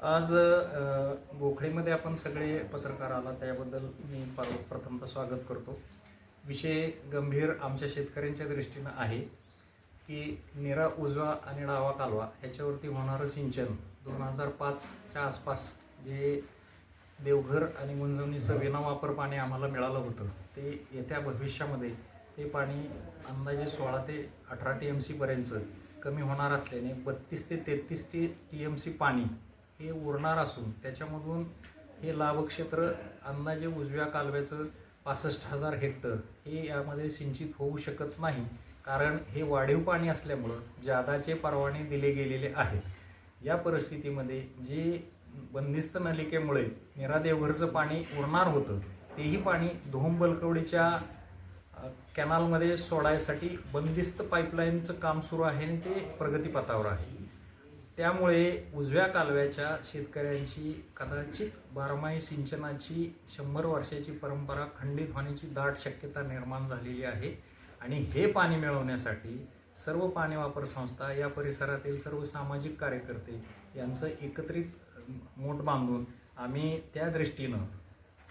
आज गोखळेमध्ये आपण सगळे पत्रकार आला त्याबद्दल मी प्रथमतः स्वागत करतो. विषय गंभीर आमच्या शेतकऱ्यांच्या दृष्टीनं आहे की नीरा उजवा आणि डावा कालवा ह्याच्यावरती होणारं सिंचन 2005च्या आसपास जे देवघर आणि गुंजवणीचं विनावापर पाणी आम्हाला मिळालं होतं ते येत्या भविष्यामध्ये ते पाणी अंदाजे 16 ते 18 TMC पर्यंत कमी होणार असल्याने 32 ते 33 TMC पाणी हे उरणार असून त्याच्यामधून हे लाभक्षेत्र अंदाजे उजव्या कालव्याचं 65,000 हेक्टर हे यामध्ये सिंचित होऊ शकत नाही, कारण हे वाढीव पाणी असल्यामुळं जादाचे परवाने दिले गेलेले आहेत. या परिस्थितीमध्ये जे बंदिस्त नलिकेमुळे नीरा देवघरचं पाणी उरणार होतं तेही पाणी धोम बलकवडीच्या कॅनलमध्ये सोडायसाठी बंदिस्त पाईपलाईनचं काम सुरू आहे आणि ते प्रगतीपथावर आहे. त्यामुळे उजव्या कालव्याच्या शेतकऱ्यांची कदाचित बारमाही सिंचनाची 100 वर्षाची परंपरा खंडित होण्याची दाट शक्यता निर्माण झालेली आहे. आणि हे पाणी मिळवण्यासाठी सर्व पाणी वापर संस्था, या परिसरातील सर्व सामाजिक कार्यकर्ते यांचं एकत्रित मोठ बांधून आम्ही त्या दृष्टीनं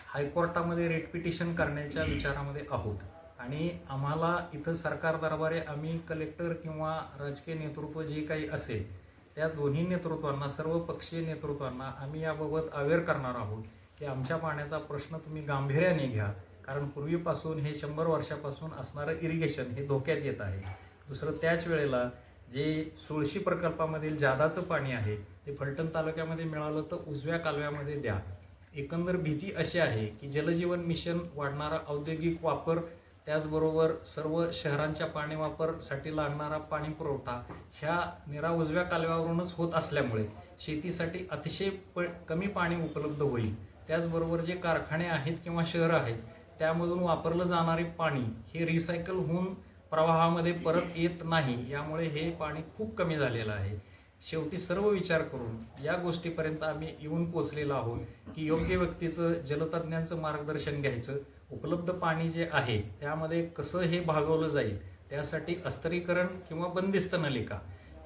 हायकोर्टामध्ये रेट पिटिशन करण्याच्या विचारामध्ये आहोत. आणि आम्हाला इथं सरकार दरबारे आम्ही कलेक्टर किंवा राजकीय नेतृत्व जे काही असेल त्या दोन्ही नेतृत्वांना, सर्व पक्षीय नेतृत्वांना आम्ही याबाबत अवेअर करणार आहोत की आमच्या पाण्याचा प्रश्न तुम्ही गांभीर्याने घ्या, कारण पूर्वीपासून हे 100 वर्षापासून असणारं इरिगेशन हे धोक्यात येत आहे. दुसरं, त्याच वेळेला जे सुळशी प्रकल्पामधील जादाचं पाणी आहे ते फलटण तालुक्यामध्ये मिळालं तर उजव्या कालव्यामध्ये द्या. एकंदर भीती अशी आहे की जलजीवन मिशन वाढणारा औद्योगिक वापर, त्याचबरोबर सर्व शहरांच्या पाणी वापरसाठी लागणारा पाणी पुरवठा ह्या नीरा उजव्या कालव्यावरूनच होत असल्यामुळे शेतीसाठी अतिशय कमी पाणी उपलब्ध होईल. त्याचबरोबर जे कारखाने आहेत किंवा शहरं आहेत त्यामधून वापरलं जाणारे पाणी हे रिसायकल होऊन प्रवाहामध्ये परत येत नाही, यामुळे हे पाणी खूप कमी झालेलं आहे. शेवटी सर्व विचार करून या गोष्टीपर्यंत आम्ही येऊन पोचलेलो आहोत की योग्य व्यक्तीचं, जलतज्ञांचं मार्गदर्शन घ्यायचं. उपलब्ध पाणी जे आहे त्यामध्ये कसं हे भागवलं जाईल त्यासाठी अस्तरीकरण किंवा बंदिस्त नलिका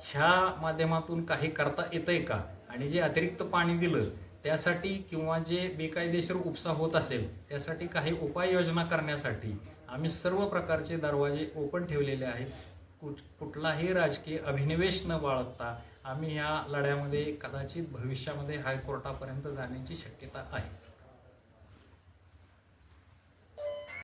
ह्या माध्यमातून काही करता येतंय का, आणि जे अतिरिक्त पाणी दिलं त्यासाठी किंवा जे बेकायदेशीर उपसा होत असेल त्यासाठी काही उपाययोजना करण्यासाठी आम्ही सर्व प्रकारचे दरवाजे ओपन ठेवलेले आहेत. कुठलाही राजकीय अभिनिवेश न बाळगता आम्ही या लढ्यामध्ये कदाचित भविष्यामध्ये हायकोर्टापर्यंत जाण्याची शक्यता आहे.